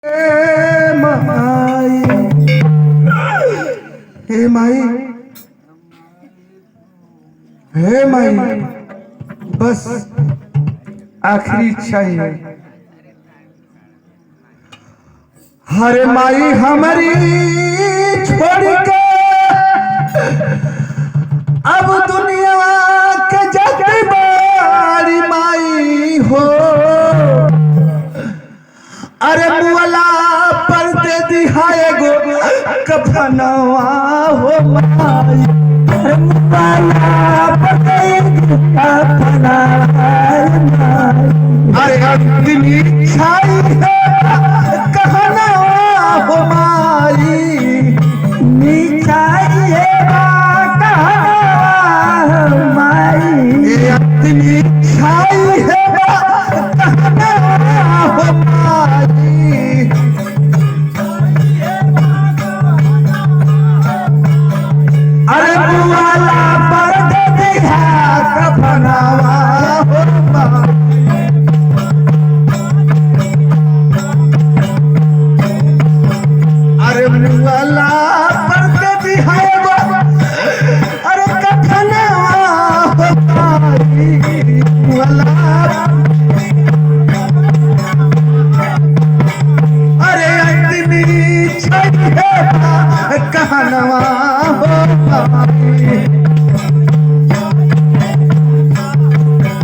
माई हे माई हे माई, बस आखिरी इच्छा ही है। हरे माई हमारी छोड़ के अब दुनिया के जाते बारी माई हो। अरे मुअला पर दे दिहाए गो कफनवा हो माई। अरे मुअला पर दे कफनवा माई। अरे अंतिम इच्छा है कहना हो माई। निचाइए कहना माई। अंतिम इच्छा है कहना हो माई। अरे बुआला पर दे दिया कफनवा हो माई। अरे बुआला पर दे दिया अरे कफनवा हो माई। बुआला अरे अंतिम इच्छा है कहनवा हो माई।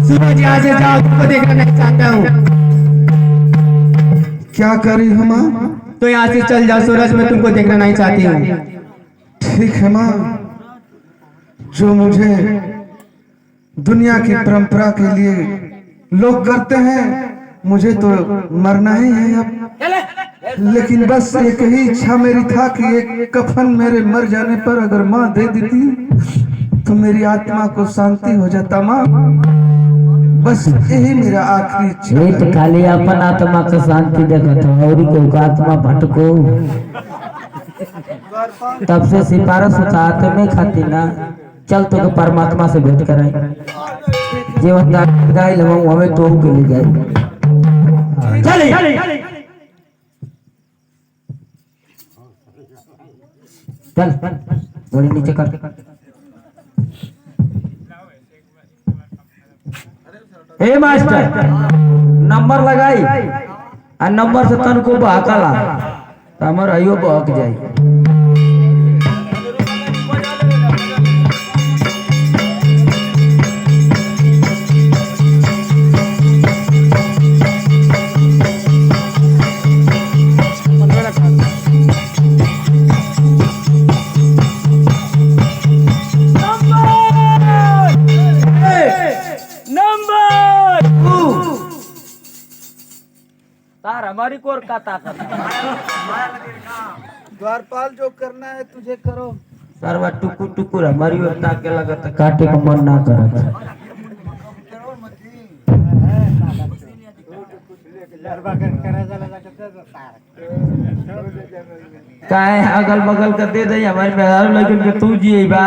सूरज यहाँ से जाओ, तुमको देखना नहीं चाहता हूँ। क्या करी हम? तो यहाँ से चल जाओ सूरज, मैं तुमको देखना नहीं चाहती हूँ। ठीक है माँ, जो मुझे दुनिया की परंपरा के लिए लोग करते हैं मुझे तो मरना ही है अब। लेकिन बस एक ही इच्छा मेरी था कि एक कफन मेरे मर जाने पर अगर माँ दे देती तो मेरी आत्मा को शांति हो जाता माँ। बस यही मेरा आखिरी इच्छा ये तो खाली अपन आत्मा का शांति देखत हो और को का आत्मा भटको। तब से सिफारिश साथ में खाती ना चल तो के परमात्मा से भेंट कराई। जीवन गाय लवाऊं हमें तो के ले जाए। चल थोड़ी नीचे कर। हे मास्टर नंबर लगाई आ नंबर से तन को बहकला तो हमार आइयो बहक जाई। हमारी कोर का ताकत द्वारपाल जो करना है तुझे करो। सरवा टुकुर टुकुर हमारी ओर ताके लगत काटे को मन ना करत। काहे अगल बगल का दे दे हमारे मेहरारू लेकिन के तू जी बा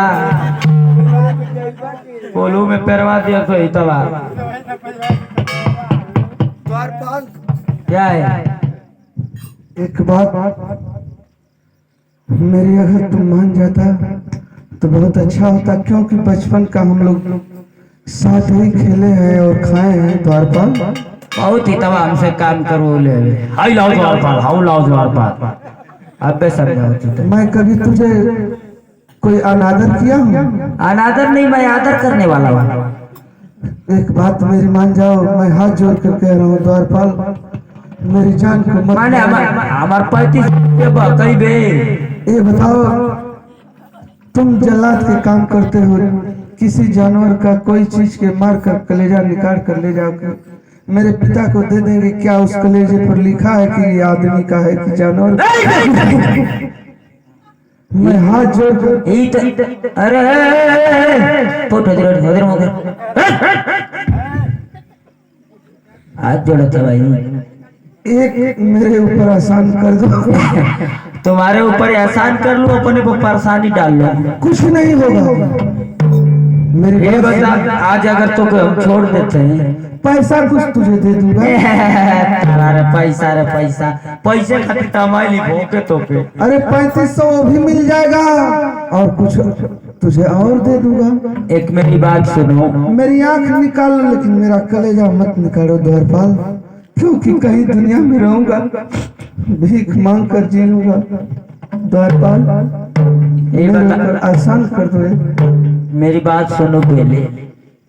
कोलू में परवा दिया तो इतवा द्वारपाल क्या है? एक बात मेरी अगर तुम मान जाता तो बहुत अच्छा होता, क्योंकि बचपन का हम लोग साथ ही खेले हैं और खाए हैं। द्वारपाल बहुत ही तवा हमसे काम करो ले हाई लाओ द्वारपाल, हाउ लाओ द्वारपाल। अबे समझाओ तो मैं कभी तुझे कोई अनादर किया हूँ? अनादर नहीं, मैं आदर करने वाला हूँ। एक बात मेरी मान जाओ, मैं हाथ जोड़ कर कह रहा हूँ द्वारपाल मेरी जान को मत माने हमार 35 कई बे। ये बताओ तुम जल्लाद के काम करते हो, किसी जानवर का कोई चीज के मार कर कलेजा निकाल कर ले जाओगे, मेरे पिता को दे देंगे क्या? उस कलेजे पर लिखा है कि ये आदमी का है कि जानवर? मैं हाथ जोड़ कर अरे हाथ जोड़ा था भाई। एक मेरे ऊपर आसान कर दो। तुम्हारे ऊपर एहसान कर लूं, अपने को परेशानी डाल लो। कुछ नहीं होगा। मेरी ये बात बता, सुन। आज अगर तो हम छोड़ देते हैं पैसा कुछ तुझे दे दूंगा। अरे पैसा रे पैसा, पैसे खातिर कमाई ली भोके तो पे। अरे 3500 वो भी मिल जाएगा और कुछ तुझे और दे दूंगा। एक मेरी बात सुनो, मेरी आंख निकालो लेकिन मेरा कलेजा मत निकालो द्वारपाल, क्योंकि कहीं दुनिया में रहूंगा भीख मांग कर जी लूंगा। द्वारपाल ये मेरे बता, ऊपर आसान कर दो ये। मेरी बात सुनो पहले।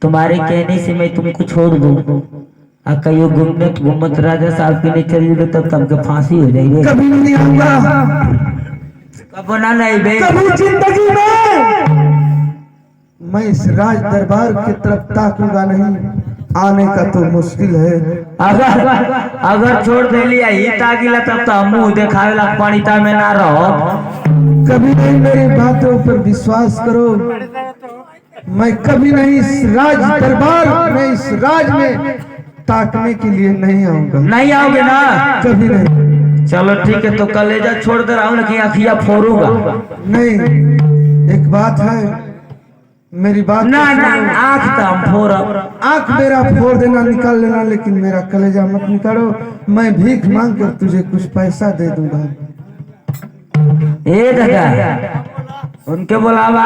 तुम्हारे कहने से मैं तुमको छोड़ दूं, कहीं घूमत राजा साहब के लिए चली गई तब तुमको फांसी हो जाएगी। कभी नहीं आऊंगा, कब ना नहीं बे, कभी जिंदगी में मैं इस राज दरबार की तरफ ताकूंगा नहीं। आने का तो मुश्किल है। अगर छोड़ दे लिया ही ताकिला तब तो मुंह दिखावे ला पानीता में ना रहो। कभी नहीं, मेरी बातों पर विश्वास करो। मैं कभी नहीं इस राज दरबार में, इस राज में ताकने के लिए नहीं आऊंगा। नहीं आओगे ना? कभी नहीं। चलो ठीक है, तो कलेजा छोड़ दे रहा हूँ लेकिन अखिया फोड़ूंगा। नहीं, एक बात है, मेरी बात ना तो ना, सुनो। आँख तो हम फोड़ा। आंख मेरा फोड़ देना, निकाल लेना, लेकिन मेरा कलेजा मत निकालो। मैं भीख मांग कर तुझे कुछ पैसा दे दूंगा। ए दादा, उनके बुलावा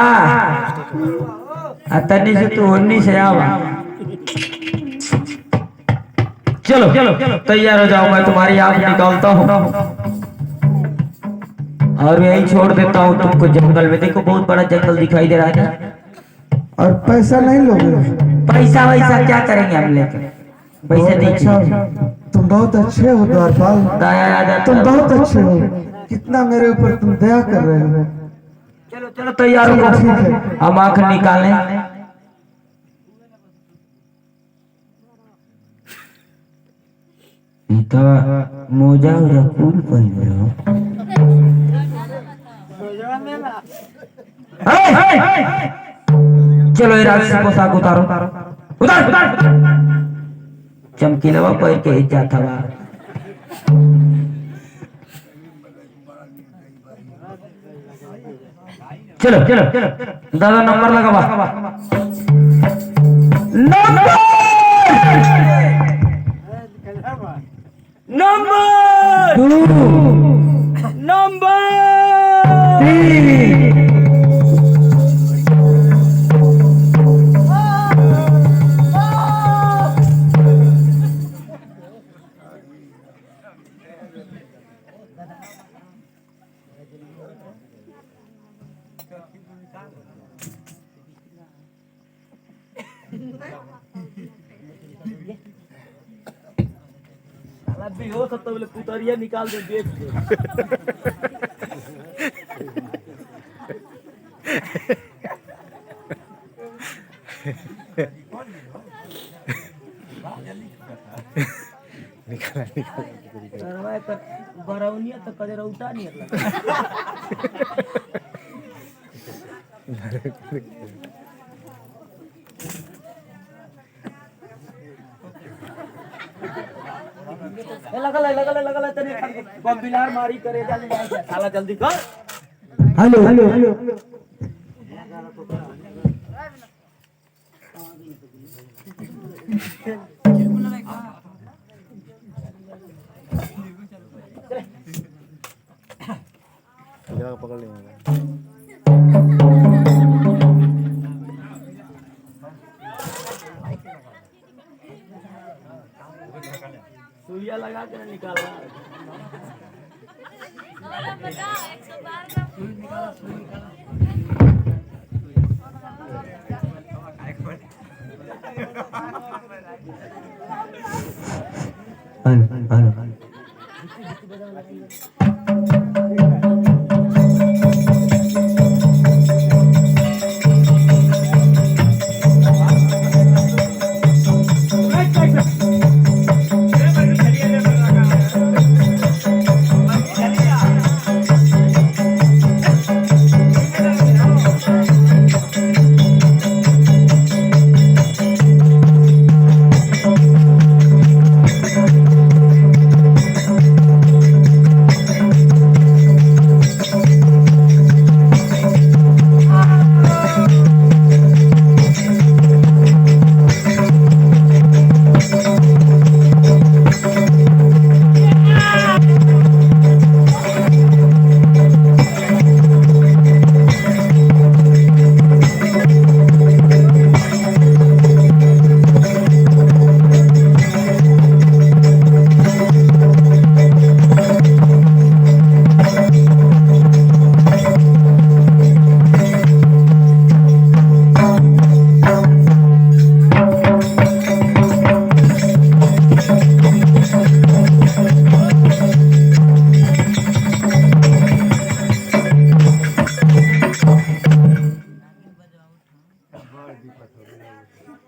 अतनी से तू उन्नी से आवा। चलो तैयार हो जाओ, मैं तुम्हारी आंख निकालता हूँ और यही छोड़ देता हूँ तुमको जंगल में। देखो बहुत बड़ा जंगल दिखाई दे रहा है ना। और पैसा नहीं लोगे? पैसा वैसा क्या करेंगे हम लेकर, पैसे बहुत अच्छा, दीजिए। तुम बहुत अच्छे हो द्वारपाल, दया आ जाता तुम है। बहुत अच्छे हो। कितना मेरे ऊपर तुम दया कर रहे हो। चलो तैयार हो, ठीक है। हम आंख निकालें। तो मोजा उजा कूल पहन लो। चलो ये राक्षसी पोशाक उतारो, उतार चमकीलवा पहन के इज्जत हवा। चलो दादा नंबर लगावा। Number 2, number 3। अभी हो सकता है पुतरिया निकाल दे देख बरौनिया तो कदर उठा नहीं लगला तने बिलार मारी करे साला जल्दी कर। हेलो पकड़ लेंगे। सुइया लगा के निकाला।